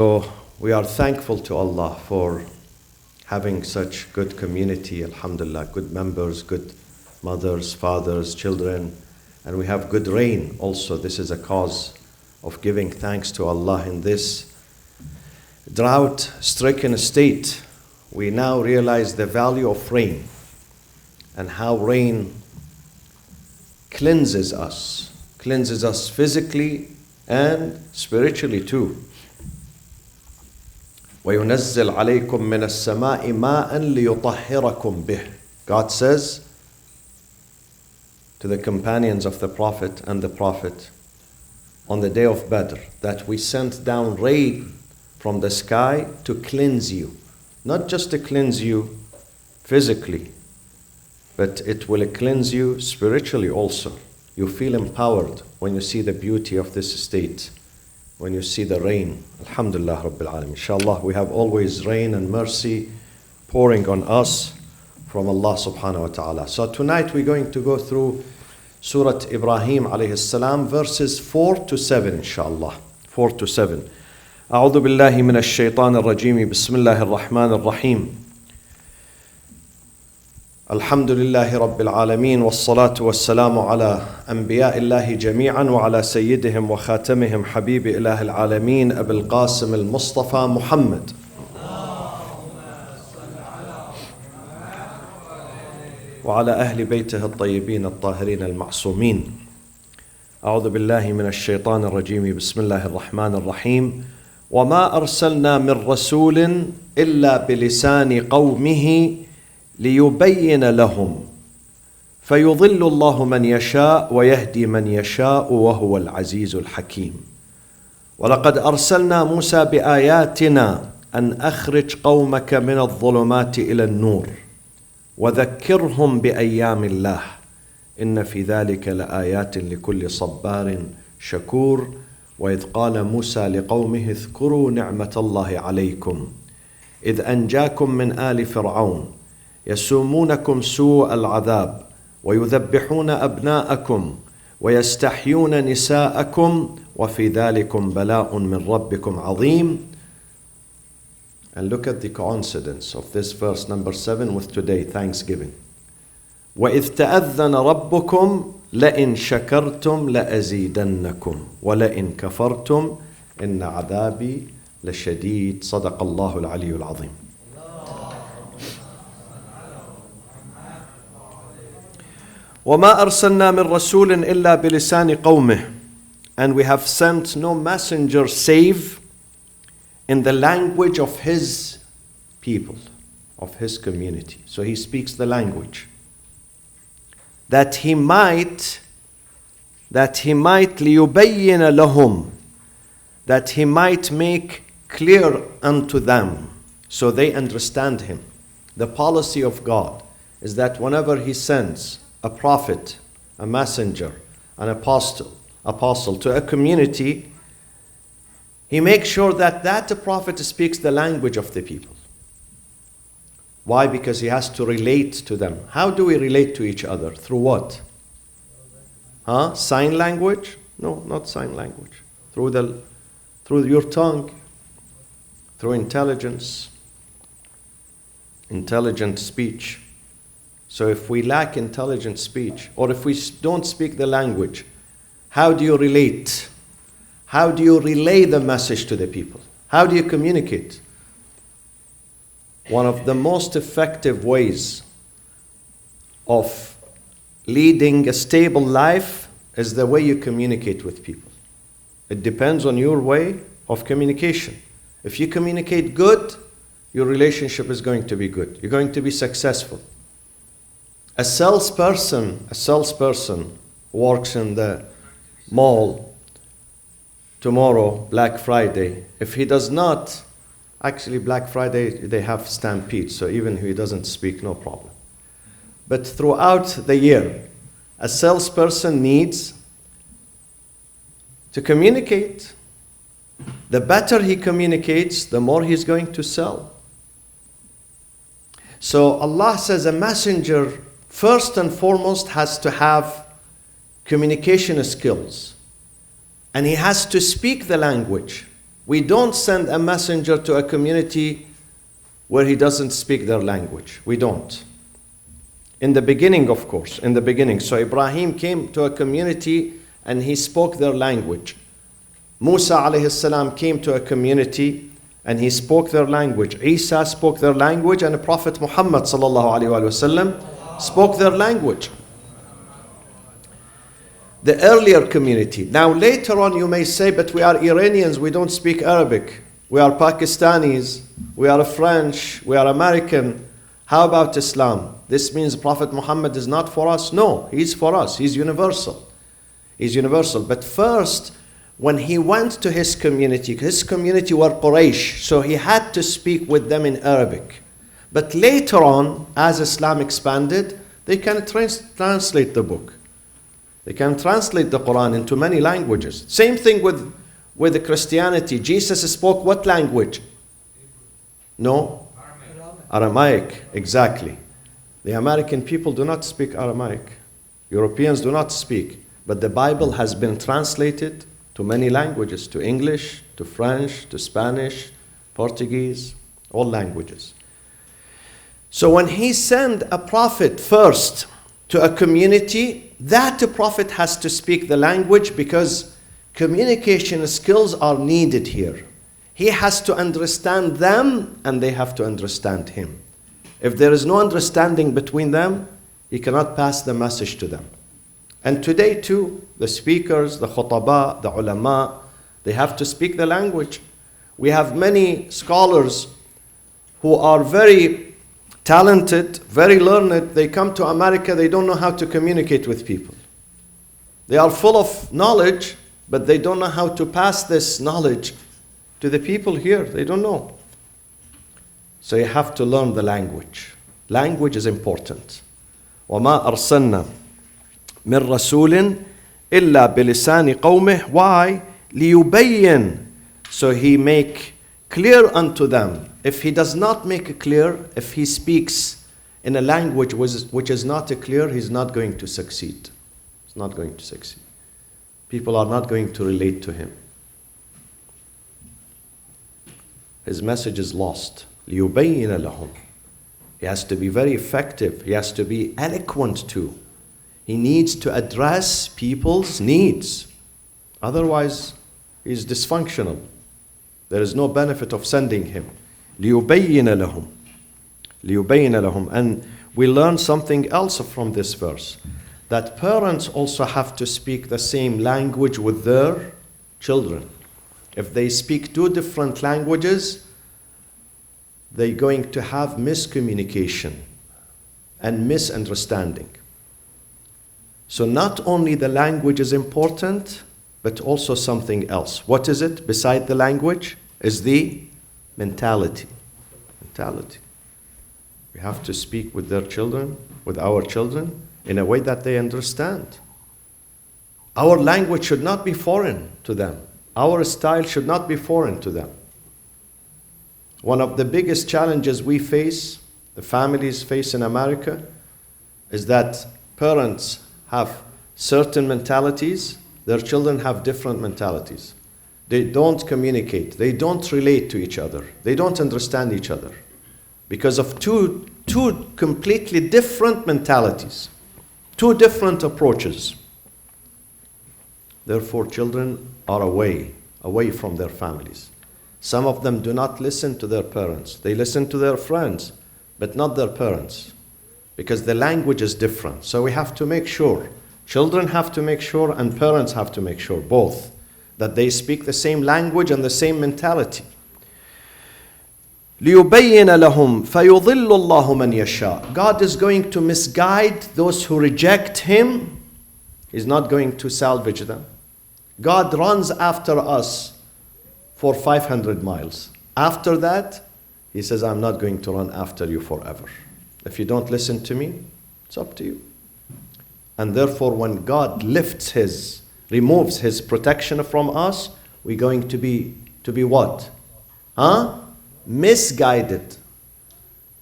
So we are thankful to Allah for having such good community, alhamdulillah, good members, good mothers, fathers, children, and we have good rain also. This is a cause of giving thanks to Allah in this drought-stricken state. We now realize the value of rain and how rain cleanses us physically and spiritually too. وَيُنَزِّلْ عَلَيْكُم مِّنَ السَّمَاءِ مَاءً لِيُطَهِّرَكُم بِهِ. God says to the companions of the Prophet and the Prophet on the day of Badr that we sent down rain from the sky to cleanse you. Not just to cleanse you physically, but it will cleanse you spiritually also. You feel empowered when you see the beauty of this state, when you see the rain. Alhamdulillah Rabbil Alameen. Inshallah, we have always rain and mercy pouring on us from Allah subhanahu wa ta'ala. So tonight we're going to go through Surat Ibrahim alayhi salam, verses 4 to 7, inshallah. 4 to 7. أعوذ بالله من الشيطان الرجيم بسم الله الرحمن الرحيم الحمد لله رب العالمين والصلاة والسلام على أنبياء الله جميعا وعلى سيدهم وخاتمهم حبيب إله العالمين أبي القاسم المصطفى محمد وعلى أهل بيته الطيبين الطاهرين المعصومين. أعوذ بالله من الشيطان الرجيم بسم الله الرحمن الرحيم وما أرسلنا من رسول إلا بلسان قومه ليبين لهم فيضل الله من يشاء ويهدي من يشاء وهو العزيز الحكيم. ولقد أرسلنا موسى بآياتنا أن أخرج قومك من الظلمات إلى النور وذكرهم بأيام الله إن في ذلك لآيات لكل صبار شكور. وإذ قال موسى لقومه اذكروا نعمة الله عليكم إذ أنجاكم من آل فرعون يسومونكم سوء العذاب ويذبحون أبناءكم ويستحيون نساءكم وفي ذلكم بلاء من ربكم عظيم. And look at the coincidence of this verse number 7 with today, Thanksgiving. وَإِذْ تَأَذَّنَ رَبُّكُمْ لَإِنْ شَكَرْتُمْ لَأَزِيدَنَّكُمْ وَلَإِنْ كَفَرْتُمْ إِنَّ عَذَابِي لَشَدِيدٌ صدق الله العلي العظيم. وَمَا أَرْسَلْنَا مِنْ رَسُولٍ إِلَّا بِلِسَانِ قَوْمِهِ. And we have sent no messenger save in the language of his people, of his community. So he speaks the language. That he might لِيُبَيِّنَ لَهُمْ, that he might make clear unto them, so they understand him. The policy of God is that whenever he sends a prophet, a messenger, an apostle to a community, he makes sure that that prophet speaks the language of the people. Why? Because he has to relate to them. How do we relate to each other? Through what? Sign language? No, not sign language. Through your tongue, through intelligent speech. So if we lack intelligent speech, or if we don't speak the language, how do you relate? How do you relay the message to the people? How do you communicate? One of the most effective ways of leading a stable life is the way you communicate with people. It depends on your way of communication. If you communicate good, your relationship is going to be good. You're going to be successful. A salesperson works in the mall tomorrow, Black Friday. If he does not, actually Black Friday they have stampede, so even if he doesn't speak, no problem. But throughout the year, a salesperson needs to communicate. The better he communicates, the more he's going to sell. So Allah says a messenger first and foremost has to have communication skills. And he has to speak the language. We don't send a messenger to a community where he doesn't speak their language. We don't. In the beginning, of course, in the beginning. So Ibrahim came to a community and he spoke their language. Musa alayhi salam came to a community and he spoke their language. Isa spoke their language, and the Prophet Muhammad sallallahu alayhi wasallam spoke their language. The earlier community. Now later on you may say, but we are Iranians, we don't speak Arabic. We are Pakistanis, we are French, we are American. How about Islam? This means Prophet Muhammad is not for us? No, he's for us. He's universal. He's universal. But first, when he went to his community were Quraysh, so he had to speak with them in Arabic. But later on, as Islam expanded, they can translate the book. They can translate the Quran into many languages. Same thing with the Christianity. Jesus spoke what language? No? Aramaic, exactly. The American people do not speak Aramaic. Europeans do not speak. But the Bible has been translated to many languages, to English, to French, to Spanish, Portuguese, all languages. So when he sent a prophet first to a community, that prophet has to speak the language because communication skills are needed here. He has to understand them and they have to understand him. If there is no understanding between them, he cannot pass the message to them. And today too, the speakers, the khutaba, the ulama, they have to speak the language. We have many scholars who are very talented, very learned. They come to America, they don't know how to communicate with people. They are full of knowledge, but they don't know how to pass this knowledge to the people here. They don't know. So you have to learn the language. Language is important. وَمَا أَرْسَلْنَا مِنْ رَسُولٍ إِلَّا بِلِسَانِ قَوْمِهِ. Why? لِيُبَيِّنْ. So he make clear unto them. If he does not make it clear, if he speaks in a language which is not clear, he's not going to succeed. He's not going to succeed. People are not going to relate to him. His message is lost. لِيُبَيِّنَ لَهُمْ. He has to be very effective. He has to be eloquent too. He needs to address people's needs. Otherwise, he's dysfunctional. There is no benefit of sending him. لِيُبَيِّنَ لَهُمْ. لِيُبَيِّنَ لَهُمْ. And we learn something else from this verse. That parents also have to speak the same language with their children. If they speak two different languages, they're going to have miscommunication and misunderstanding. So not only the language is important, but also something else. What is it beside the language? Is the mentality. Mentality. We have to speak with their children, with our children, in a way that they understand. Our language should not be foreign to them. Our style should not be foreign to them. One of the biggest challenges we face, the families face in America, is that parents have certain mentalities, their children have different mentalities. They don't communicate, they don't relate to each other, they don't understand each other because of two completely different mentalities, two different approaches. Therefore, children are away from their families. Some of them do not listen to their parents. They listen to their friends, but not their parents, because the language is different. So we have to make sure, children have to make sure, and parents have to make sure, both, that they speak the same language and the same mentality. لِيُبَيِّنَ لَهُمْ فَيُضِلُّ اللَّهُ مَنْ يَشَاءُ. God is going to misguide those who reject Him. He's not going to salvage them. God runs after us for 500 miles. After that, He says, I'm not going to run after you forever. If you don't listen to me, it's up to you. And therefore, when God removes His protection from us, we're going to be what? Misguided.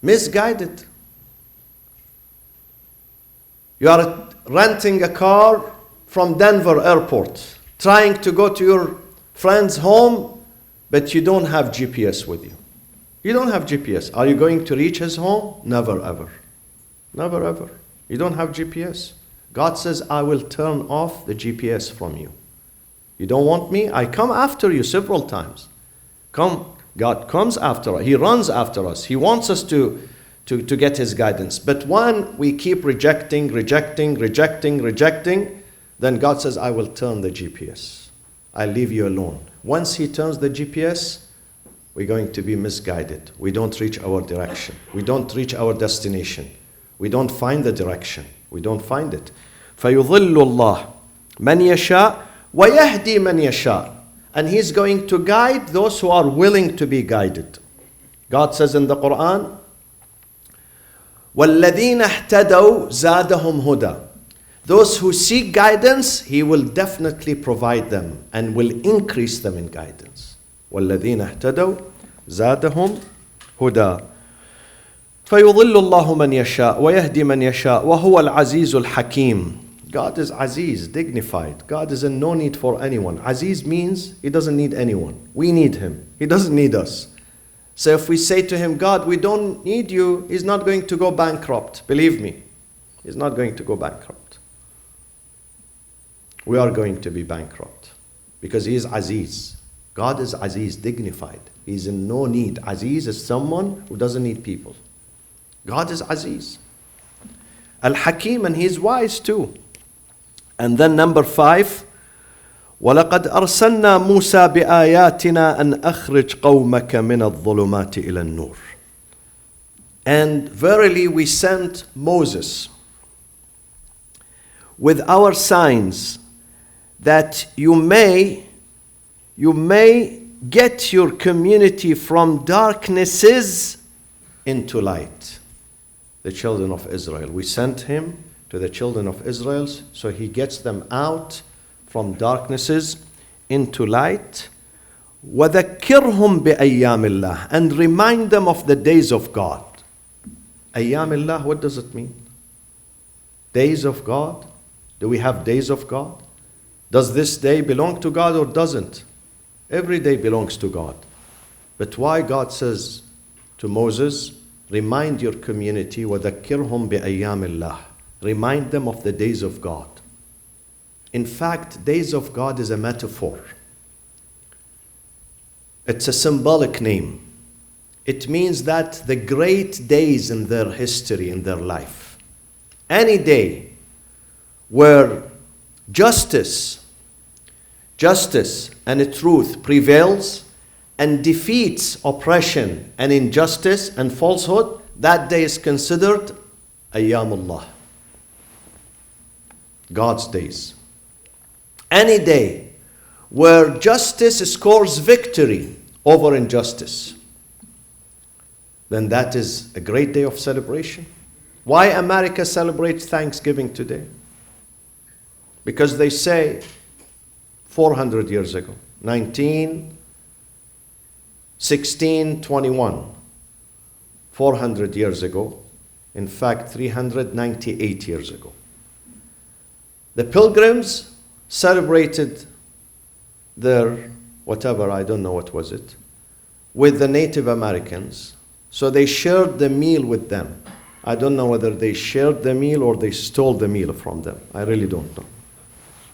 Misguided. You are renting a car from Denver airport, trying to go to your friend's home but you don't have GPS with you. You don't have GPS. Are you going to reach his home? Never ever. Never ever. You don't have GPS. God says, I will turn off the GPS from you. You don't want me? I come after you several times. Come. God comes after us. He runs after us. He wants us to get his guidance. But when we keep rejecting, then God says, I will turn the GPS. I'll leave you alone. Once he turns the GPS, we're going to be misguided. We don't reach our direction. We don't reach our destination. We don't find the direction. We don't find it. فَيُضِلُّ اللَّهُ مَنْ يَشَاءُ وَيَهْدِي مَنْ يَشَاءُ. And he's going to guide those who are willing to be guided. God says in the Quran, وَالَّذِينَ اهْتَدَوْا زَادَهُمْ هُدًى. Those who seek guidance, he will definitely provide them and will increase them in guidance. وَالَّذِينَ اهْتَدَوْا زَادَهُمْ هُدًى. فَيُضِلُّ اللَّهُ مَنْ يَشَاءُ وَيَهْدِي مَنْ يَشَاءُ وَهُوَ الْعَزِيزُ الْحَكِيمُ. God is Aziz, dignified. God is in no need for anyone. Aziz means he doesn't need anyone. We need him. He doesn't need us. So if we say to him, God, we don't need you, he's not going to go bankrupt. Believe me, he's not going to go bankrupt. We are going to be bankrupt because he is Aziz. God is Aziz, dignified. He's in no need. Aziz is someone who doesn't need people. God is Aziz. Al-Hakim, and he is wise too. And then number 5, وَلَقَدْ أَرْسَلْنَا مُوسَى بِآيَاتِنَا أَنْ أَخْرِجْ قَوْمَكَ مِنَ الظُّلُمَاتِ إِلَى النُّورِ. And verily we sent Moses with our signs that you may get your community from darknesses into light. The children of Israel. We sent him to the children of Israel so he gets them out from darknesses into light. وَذَكِّرْهُمْ بِأَيَّامِ اللَّهِ. And remind them of the days of God. أيام الله, what does it mean? Days of God? Do we have days of God? Does this day belong to God or doesn't? Every day belongs to God. But why God says to Moses, remind your community, وَذَكِّرْهُمْ بِأَيَّامِ اللَّهِ. Remind them of the days of God. In fact, days of God is a metaphor. It's a symbolic name. It means that the great days in their history, in their life, any day where justice and truth prevails and defeats oppression and injustice and falsehood, that day is considered Ayyamullah, God's days. Any day where justice scores victory over injustice, then that is a great day of celebration. Why America celebrates Thanksgiving today? Because they say 400 years ago, 1621, 400 years ago, in fact 398 years ago, the Pilgrims celebrated their whatever, I don't know what was it, with the Native Americans. So they shared the meal with them. I don't know whether they shared the meal or they stole the meal from them. I really don't know.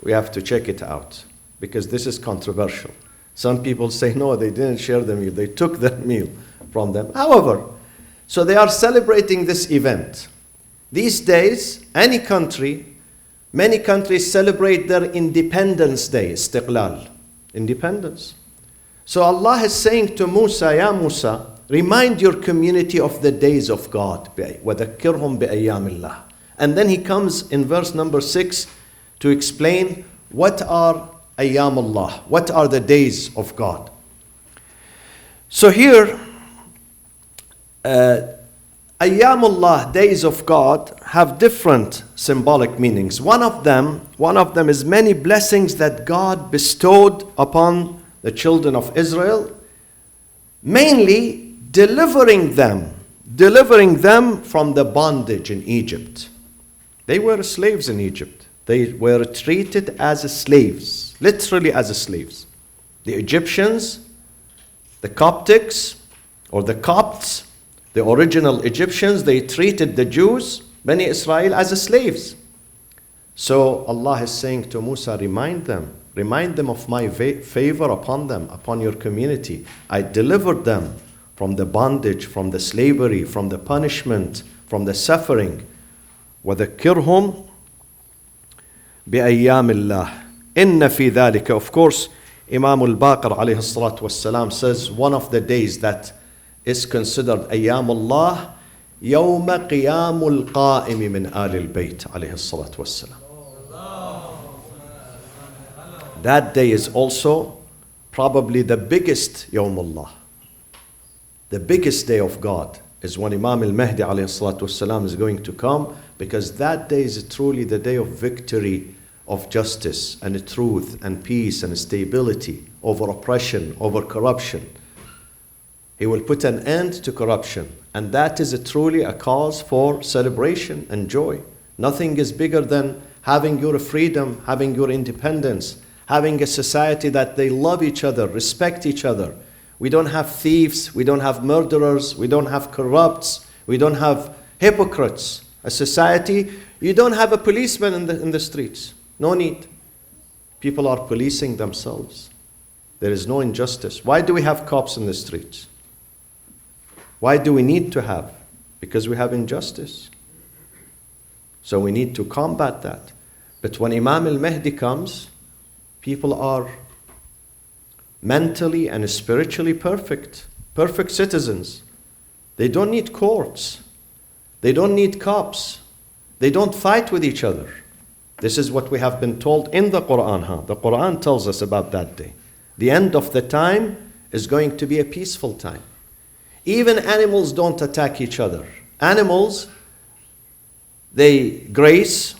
We have to check it out because this is controversial. Some people say, no, they didn't share the meal. They took the meal from them. However, so they are celebrating this event. These days, many countries celebrate their Independence Day, istiqlal, independence. So Allah is saying to Musa, Ya Musa, remind your community of the days of God. وَذَكِّرْهُمْ بِأَيَّامِ اللَّهِ. And then he comes in verse number 6 to explain what are Ayyam Allah, what are the days of God. So here, Ayyam Allah, days of God, have different symbolic meanings. One of them is many blessings that God bestowed upon the children of Israel, mainly delivering them from the bondage in Egypt. They were slaves in Egypt. They were treated as slaves, literally as slaves. The Egyptians The Coptics, or the Copts, the original Egyptians, they treated the Jews, Bani Israel, as slaves. So Allah is saying to Musa, remind them of my favor upon them, upon your community. I delivered them from the bondage, from the slavery, from the punishment, from the suffering. وَذَكِّرْهُمْ بِأَيَّامِ اللَّهِ إِنَّ فِي ذَلِكَ. Of course, Imam al-Baqir alayhi salatu wassalam says one of the days that is considered أيام الله يوم قيام القائم من آل البيت عليه الصلاة والسلام. That day is also probably the biggest Yawm Allah. The biggest day of God is when Imam al-Mahdi alayhi salatu wasalam is going to come, because that day is truly the day of victory, of justice and truth and peace and stability over oppression, over corruption. He will put an end to corruption, and that is truly a cause for celebration and joy. Nothing is bigger than having your freedom, having your independence, having a society that they love each other, respect each other. We don't have thieves, we don't have murderers, we don't have corrupts, we don't have hypocrites. A society, you don't have a policeman in the streets. No need. People are policing themselves. There is no injustice. Why do we have cops in the streets? Why do we need to have? Because we have injustice. So we need to combat that. But when Imam al-Mahdi comes, people are mentally and spiritually perfect citizens. They don't need courts. They don't need cops. They don't fight with each other. This is what we have been told in the Quran. The Quran tells us about that day. The end of the time is going to be a peaceful time. Even animals don't attack each other. Animals, they graze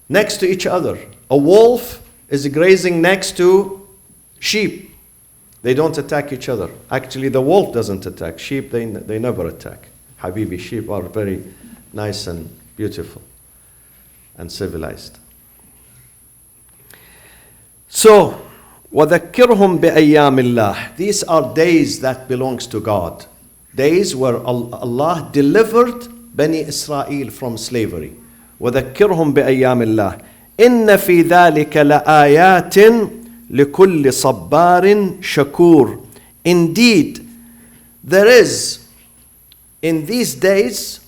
next to each other. A wolf is grazing next to sheep. They don't attack each other. Actually, the wolf doesn't attack. Sheep, they never attack. Habibi, sheep are very nice and beautiful and civilized. So, وَذَكِّرْهُمْ بِأَيَّامِ اللَّهِ. These are days that belongs to God. Days where Allah delivered Bani Israel from slavery. وَذَكِّرْهُمْ بِأَيَّامِ اللَّهِ إِنَّ فِي ذَلِكَ لَآيَاتٍ لِكُلِّ صَبَّارٍ شَكُورٍ. Indeed, there is in these days,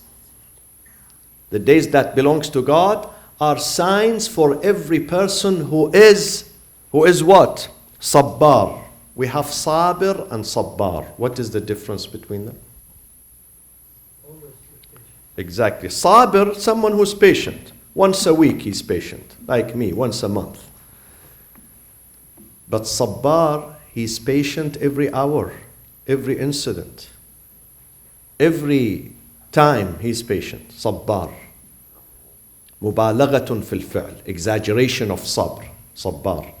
the days that belongs to God, are signs for every person who is what? Sabbar. We have Sabir and Sabbar. What is the difference between them? Exactly. Sabir, someone who's patient. Once a week he's patient, like me, once a month. But Sabbar, he's patient every hour, every incident. Every time he's patient. Sabbar. Mubalaghatun fil fi'l. Exaggeration of sabr. Sabbar.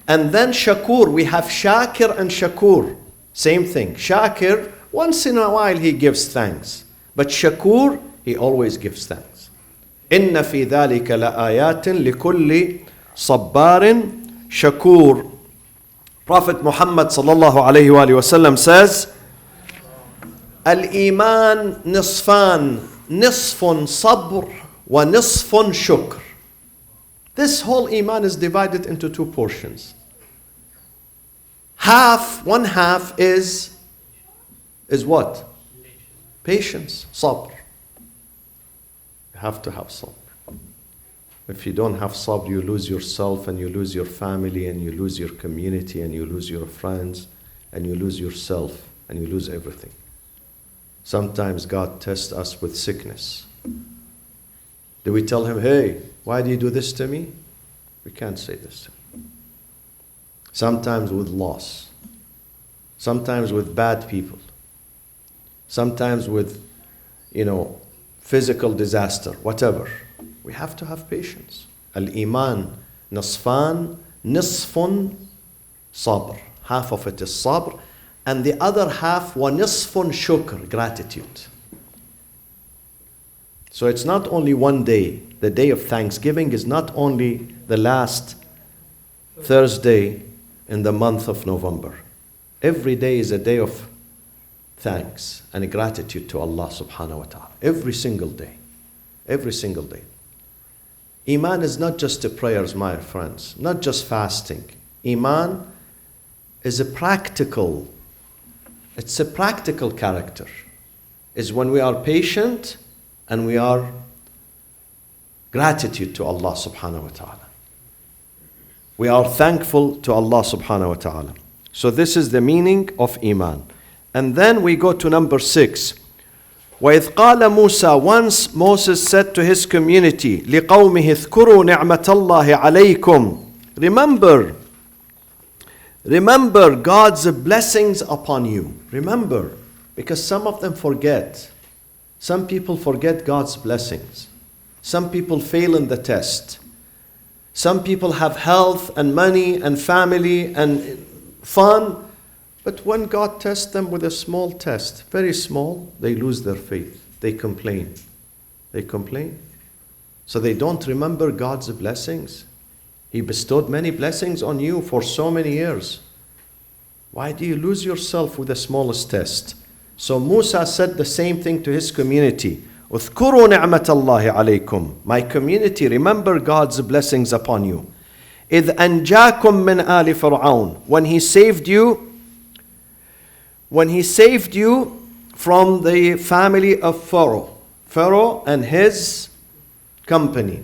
And then Shakur. We have Shakir and Shakur. Same thing. Shakir, once in a while he gives thanks. But Shakur, he always gives thanks. إِنَّ فِي ذَلِكَ لَآيَاتٍ لِكُلِّ صَبَّارٍ شَكُورٍ. Prophet Muhammad sallallahu alayhi wa sallam says, Al-Iman nisfan, nisfun sabr wa nisfun shukr. This whole Iman is divided into two portions. One half is what? Patience, sabr. You have to have sabr. If you don't have sabr, you lose yourself and you lose your family and you lose your community and you lose your friends and you lose yourself and you lose everything. Sometimes God tests us with sickness. Do we tell him, hey, why do you do this to me? We can't say this to him. Sometimes with loss. Sometimes with bad people. Sometimes with, physical disaster, whatever. We have to have patience. Al-Iman nasfan, nisfun sabr. Half of it is sabr. And the other half, wa nisfun shukr, gratitude. So it's not only one day. The day of Thanksgiving is not only the last Thursday in the month of November. Every day is a day of thanks and gratitude to Allah subhanahu wa ta'ala. Every single day. Every single day. Iman is not just the prayers, my friends. Not just fasting. Iman is a practical. It's a practical character. It's when we are patient and we are gratitude to Allah subhanahu wa ta'ala. We are thankful to Allah subhanahu wa ta'ala. So this is the meaning of Iman. And then we go to number 6. وَإِذْ قَالَ مُوسَى, once Moses said to his community, لِقَوْمِهِ اذْكُرُوا نِعْمَةَ اللَّهِ عَلَيْكُمْ. Remember God's blessings upon you. Remember, because some of them forget. Some people forget God's blessings. Some people fail in the test. Some people have health and money and family and fun. But when God tests them with a small test, very small, they lose their faith. They complain. They complain. So they don't remember God's blessings. He bestowed many blessings on you for so many years. Why do you lose yourself with the smallest test? So Musa said the same thing to his community. اذكروا نعمة الله عليكم. My community, remember God's blessings upon you. إذ أنجاكم من آل فرعون. When he saved you from the family of Pharaoh. Pharaoh and his company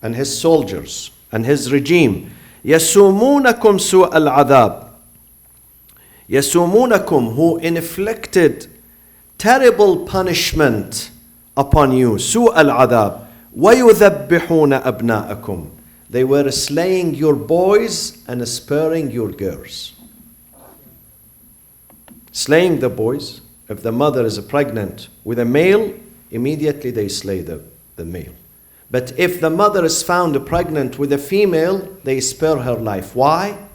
and his soldiers and his regime. يسومونكم سوء العذاب. يسومونكم, who inflicted terrible punishment upon you. سوء العذاب. ويذبحون أبناءكم. They were slaying your boys and sparing your girls. Slaying the boys. If the mother is pregnant with a male, immediately they slay the male. But if the mother is found pregnant with a female, they spare her life. Why?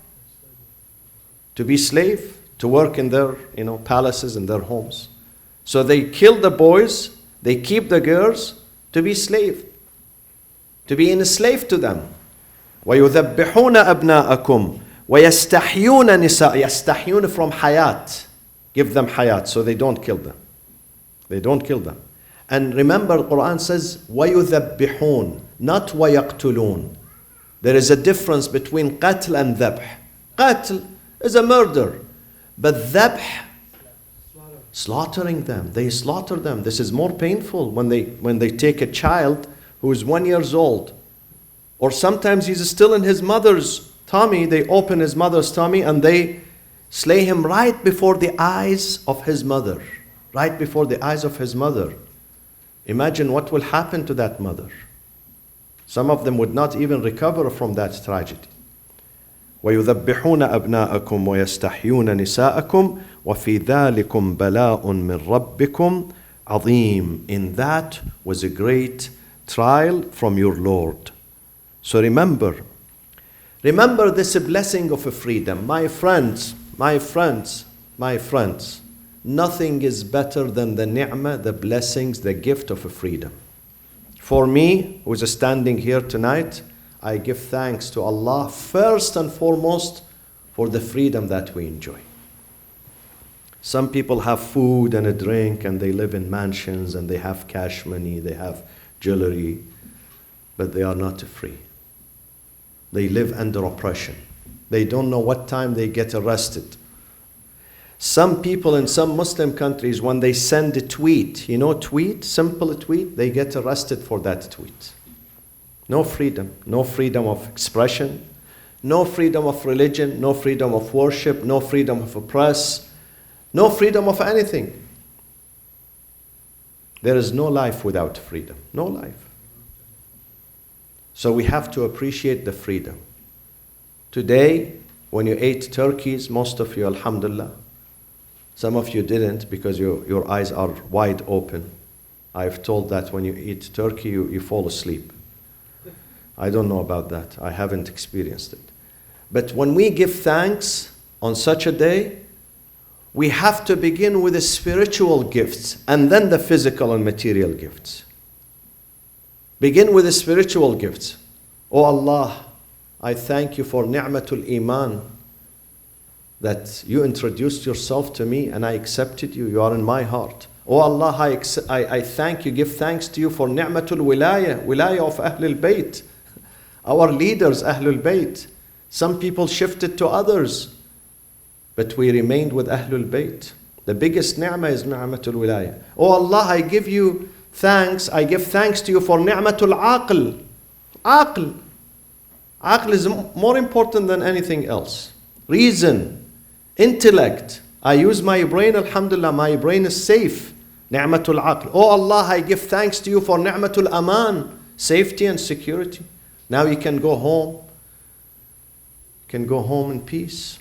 To be slave, to work in their palaces and their homes. So they kill the boys, they keep the girls to be slave, to be enslaved to them. وَيُذَبِّحُونَ أَبْنَاءَكُمْ وَيَسْتَحْيُونَ نِسَاءَ. يَسْتَحْيُونَ from hayat. Give them hayat, so they don't kill them. They don't kill them. And remember, the Quran says, وَيُذَبِّحُونَ, not وَيَقْتُلُونَ. There is a difference between qatl and dhabh. Qatl is a murder. But dhabh, slaughtering them. They slaughter them. This is more painful when they take a child who is 1 year old. Or sometimes he's still in his mother's tummy. They open his mother's tummy and they slay him right before the eyes of his mother. Right before the eyes of his mother. Imagine what will happen to that mother. Some of them would not even recover from that tragedy. وَيُذَبِّحُونَ أَبْنَاءَكُمْ وَيَسْتَحْيُونَ نِسَاءَكُمْ وَفِي ذَلِكُمْ بَلَاءٌ مِّن رَبِّكُمْ عَظِيمٌ. In that was a great trial from your Lord. So remember this blessing of freedom. My friends, nothing is better than the ni'mah, the blessings, the gift of freedom. For me, who is standing here tonight, I give thanks to Allah first and foremost for the freedom that we enjoy. Some people have food and a drink and they live in mansions and they have cash money, they have jewelry, but they are not free. They live under oppression. They don't know what time they get arrested. Some people in some Muslim countries, when they send a tweet, simple tweet, they get arrested for that tweet. No freedom of expression, no freedom of religion, no freedom of worship, no freedom of press, no freedom of anything. There is no life without freedom, no life. So we have to appreciate the freedom. Today, when you ate turkeys, most of you, alhamdulillah, some of you didn't because your eyes are wide open. I've told that when you eat turkey, you fall asleep. I don't know about that. I haven't experienced it. But when we give thanks on such a day, we have to begin with the spiritual gifts and then the physical and material gifts. Begin with the spiritual gifts. Oh Allah, I thank you for ni'matul iman. that you introduced yourself to me and I accepted you. You are in my heart. Oh Allah, I thank you, give thanks to you for ni'matul wilaya of Ahlul Bayt. Our leaders, Ahlul Bayt. Some people shifted to others, but we remained with Ahlul Bayt. The biggest ni'mah is ni'matul wilaya. Oh Allah, I give you thanks. I give thanks to you for ni'matul aql. Aql. Aql is more important than anything else. Reason, intellect. I use my brain, alhamdulillah, my brain is safe. Ni'matul aql. Oh Allah, I give thanks to you for ni'matul aman, safety and security. Now you can go home. You can go home in peace.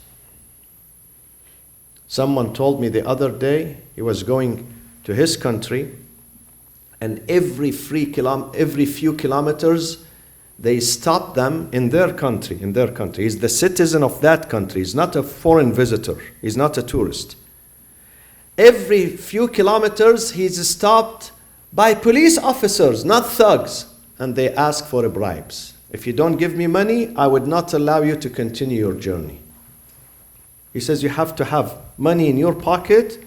Someone told me the other day, he was going to his country, and every few kilometers, they stop them in their country. He's the citizen of that country. He's not a foreign visitor. He's not a tourist. Every few kilometers, he's stopped by police officers, not thugs. And they ask for bribes. If you don't give me money, I would not allow you to continue your journey. He says you have to have money in your pocket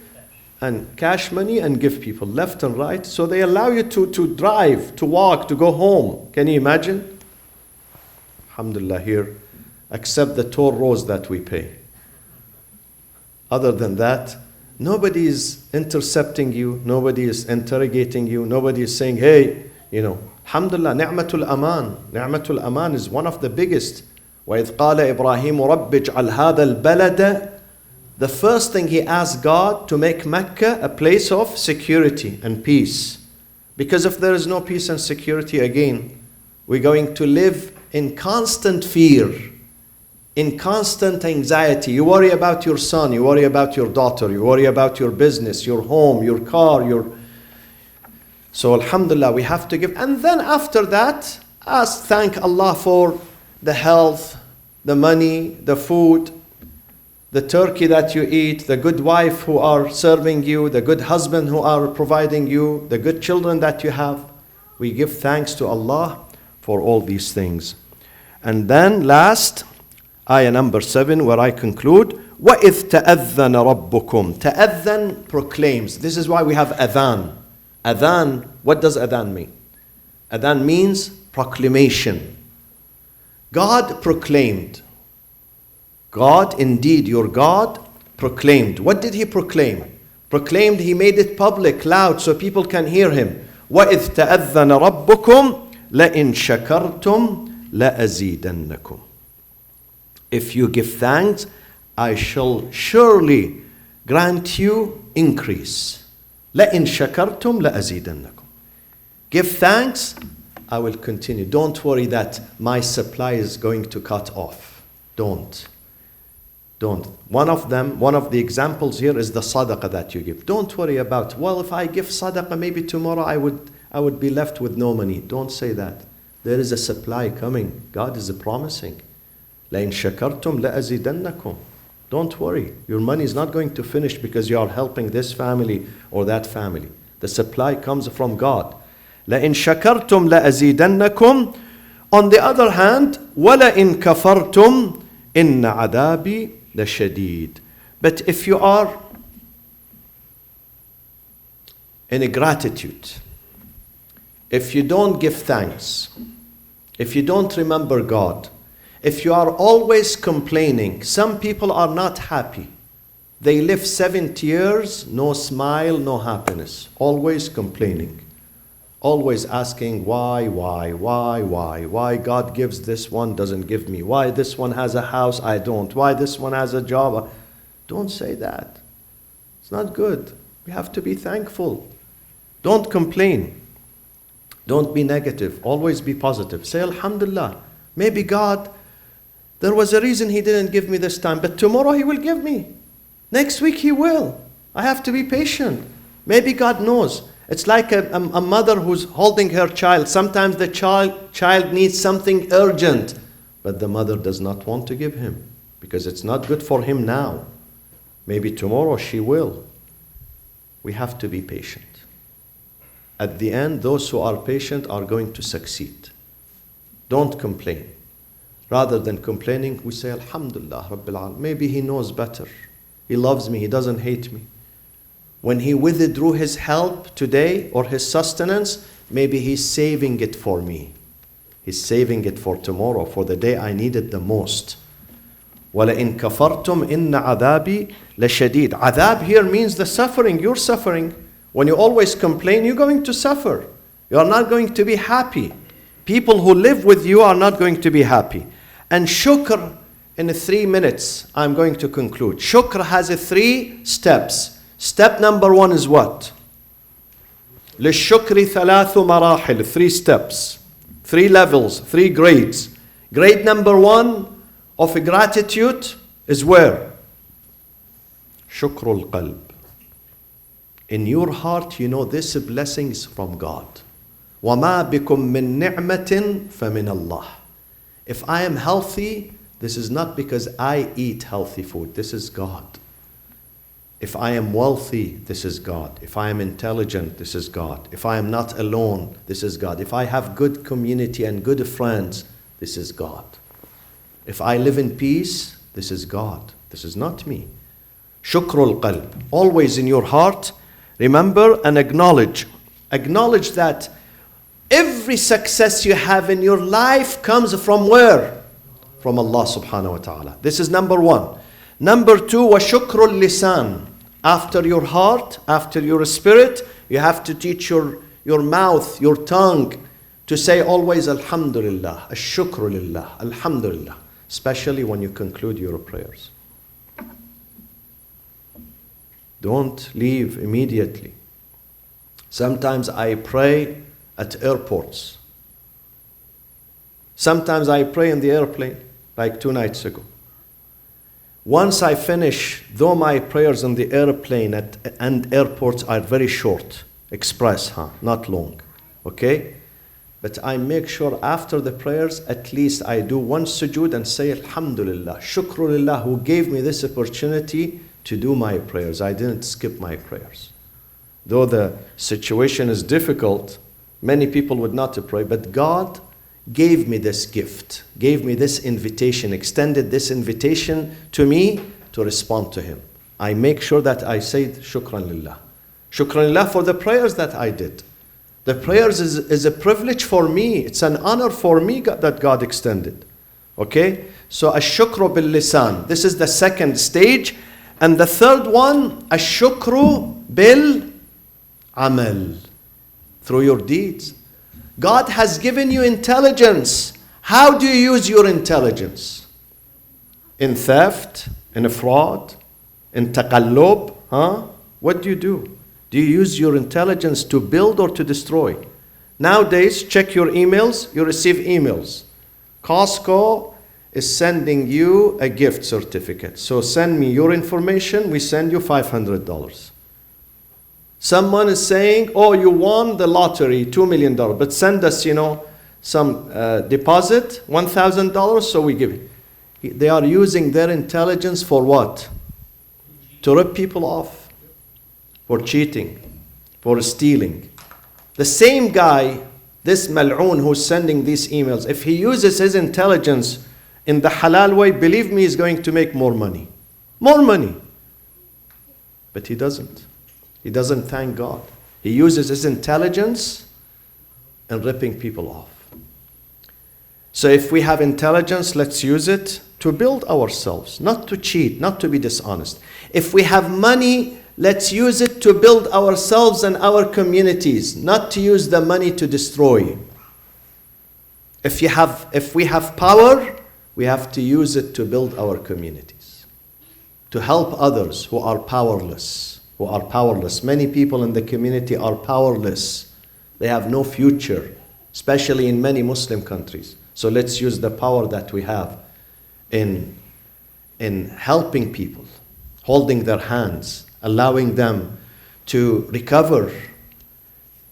and cash money and give people left and right. So they allow you to drive, to walk, to go home. Can you imagine? Alhamdulillah, here, accept the toll roads that we pay. Other than that, nobody is intercepting you, nobody is interrogating you, nobody is saying, hey, alhamdulillah, ni'matul aman. Ni'matul aman is one of the biggest. وَإِذْ قَالَ إِبْرَاهِيمُ رَبِّ اجْعَلْ هَذَا الْبَلَدَ. The first thing he asked God to make Mecca a place of security and peace. Because if there is no peace and security, again, we're going to live in constant fear, in constant anxiety. You worry about your son, you worry about your daughter, you worry about your business, your home, your car, So alhamdulillah, we have to give. And then after that, thank Allah for the health, the money, the food, the turkey that you eat, the good wife who are serving you, the good husband who are providing you, the good children that you have. We give thanks to Allah for all these things. And then last, ayah number 7, where I conclude, وَإِذْ تَأَذَّنَ رَبُّكُمْ. Ta'adhan proclaims. This is why we have adhan. Adhan, what does adhan mean? Adhan means proclamation. God proclaimed. God, indeed, your God, proclaimed. What did he proclaim? Proclaimed, he made it public, loud, so people can hear him. وَإِذْ تَأَذَّنَ رَبُّكُمْ لَإِن شَكَرْتُمْ لَأَزِيدَنَّكُمْ. If you give thanks, I shall surely grant you increase. لَإِن شَكَرْتُمْ لَأَزِيدَنَّكُمْ. Give thanks, I will continue. Don't worry that my supply is going to cut off. Don't. One of the examples here is the sadaqah that you give. Don't worry about, well, if I give sadaqah, maybe tomorrow I would be left with no money. Don't say that. There is a supply coming. God is promising. لَإِن شَكَرْتُمْ لَأَزِيدَنَّكُمْ. Don't worry. Your money is not going to finish because you are helping this family or that family. The supply comes from God. لَإِن شَكَرْتُمْ لَأَزِيدَنَّكُمْ. On the other hand, وَلَإِن كَفَرْتُمْ إِنَّ عَذَابِي لَشَدِيدٌ. But if you are in gratitude, if you don't give thanks, if you don't remember God, if you are always complaining, some people are not happy. They live 70 years, no smile, no happiness, always complaining, always asking why God gives this one, doesn't give me, why this one has a house, I don't, why this one has a job. Don't say that. It's not good. We have to be thankful. Don't complain. Don't be negative. Always be positive. Say, Alhamdulillah. Maybe God, there was a reason He didn't give me this time, but tomorrow He will give me. Next week He will. I have to be patient. Maybe God knows. It's like a mother who's holding her child. Sometimes the child needs something urgent, but the mother does not want to give him because it's not good for him now. Maybe tomorrow she will. We have to be patient. At the end, those who are patient are going to succeed. Don't complain. Rather than complaining, we say, Alhamdulillah, Rabbil Alamin. Maybe He knows better. He loves me. He doesn't hate me. When He withdrew His help today or His sustenance, maybe He's saving it for me. He's saving it for tomorrow, for the day I need it the most. وَلَئِن كَفَرْتُمْ إِنَّ عَذَابِي لَشَدِيدٌ. Adhab here means the suffering. You're suffering. When you always complain, you're going to suffer. You are not going to be happy. People who live with you are not going to be happy. And shukr, in 3 minutes, I'm going to conclude. Shukr has 3 steps. Step number 1 is what? لِلشُّكْرِ ثَلَاثُ مَرَاحِلِ 3 steps. 3 levels, 3 grades. Grade number 1 of gratitude is where? Shukrul qalb. In your heart, you know this blessing is from God. وَمَا بِكُم مِّن نِعْمَةٍ فَمِنَ اللَّهِ. If I am healthy, this is not because I eat healthy food. This is God. If I am wealthy, this is God. If I am intelligent, this is God. If I am not alone, this is God. If I have good community and good friends, this is God. If I live in peace, this is God. This is not me. Shukrul qalb. Always in your heart, remember and acknowledge. Acknowledge that every success you have in your life comes from where? From Allah subhanahu wa ta'ala. This is number 1. Number 2, wa shukrul lisan. After your heart, after your spirit, you have to teach your mouth, your tongue, to say always Alhamdulillah, Ash-shukru lillah, Alhamdulillah. Especially when you conclude your prayers. Don't leave immediately. Sometimes I pray at airports. Sometimes I pray in the airplane, like 2 nights ago. Once I finish, though my prayers in the airplane and airports are very short, express, not long, okay? But I make sure after the prayers, at least I do 1 sujood and say, Alhamdulillah, Shukrulillah, who gave me this opportunity to do my prayers. I didn't skip my prayers. Though the situation is difficult, many people would not pray, but God gave me this gift, gave me this invitation, extended this invitation to me to respond to Him. I make sure that I say Shukran Lillah. Shukran Lillah for the prayers that I did. The prayers is a privilege for me. It's an honor for me that God extended. Okay? So Ash-shukru bil-lisan. This is the 2nd stage. And the 3rd one, Ash-shukru bil-amal. Through your deeds. God has given you intelligence. How do you use your intelligence? In theft, in a fraud, in taqallub, What do you do? Do you use your intelligence to build or to destroy? Nowadays, check your emails, you receive emails. Costco is sending you a gift certificate. So send me your information, we send you $500. Someone is saying, oh, you won the lottery, $2 million, but send us, some deposit, $1,000, so we give it. They are using their intelligence for what? To rip people off. For cheating, for stealing. The same guy, this mal'oon who's sending these emails, if he uses his intelligence in the halal way, believe me, he's going to make more money. More money. But he doesn't. He doesn't thank God. He uses his intelligence in ripping people off. So if we have intelligence, let's use it to build ourselves, not to cheat, not to be dishonest. If we have money, let's use it to build ourselves and our communities, not to use the money to destroy. If we have power, we have to use it to build our communities, to help others who are powerless. Many people in the community are powerless. They have no future, especially in many Muslim countries. So let's use the power that we have in helping people, holding their hands, allowing them to recover.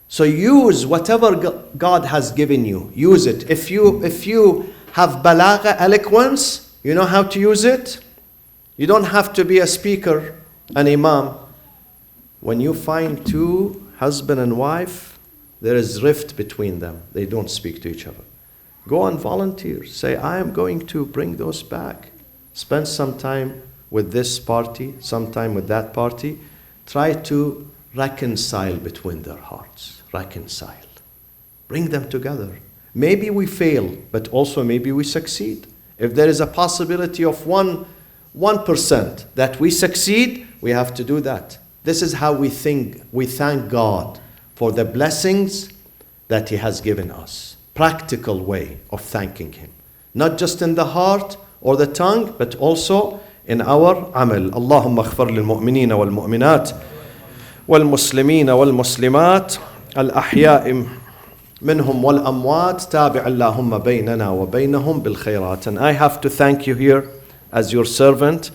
So use whatever God has given you. Use it. If you have balagha, eloquence, you know how to use it. You don't have to be a speaker, an imam. When you find 2, husband and wife, there is rift between them. They don't speak to each other. Go and volunteer. Say, I am going to bring those back. Spend some time with this party, some time with that party. Try to reconcile between their hearts. Reconcile. Bring them together. Maybe we fail, but also maybe we succeed. If there is a possibility of 1% that we succeed, we have to do that. This is how we think. We thank God for the blessings that He has given us. Practical way of thanking Him. Not just in the heart or the tongue, but also in our amal. Allahumma aghfir lil mu'minina wal mu'minat wal muslimina wal muslimat al ahya'i minhum wal amwat tabi' Allahumma baynana wa baynahum bil khairat. And I have to thank you here as your servant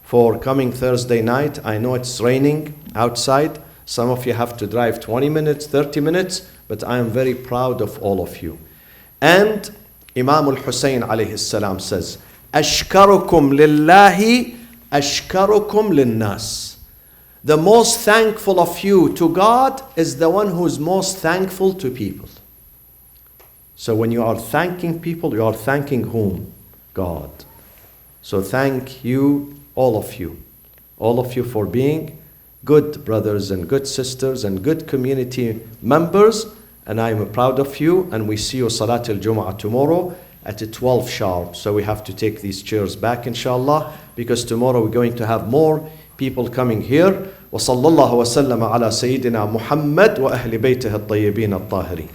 for coming Thursday night. I know it's raining outside. Some of you have to drive 20 minutes, 30 minutes, but I am very proud of all of you. And Imam al-Hussein alayhi salam says, Ashkarukum lillahi, ashkarukum linnas. The most thankful of you to God is the one who is most thankful to people. So when you are thanking people, you are thanking whom? God. So thank you, all of you for being good brothers and good sisters and good community members. And I am proud of you. And we see you Salat al-Jum'ah tomorrow at 12 sharp. So we have to take these chairs back, inshallah, because tomorrow we're going to have more people coming here. وصلى الله وسلم على سيدنا محمد وأهل بيته الطيبين الطاهرين.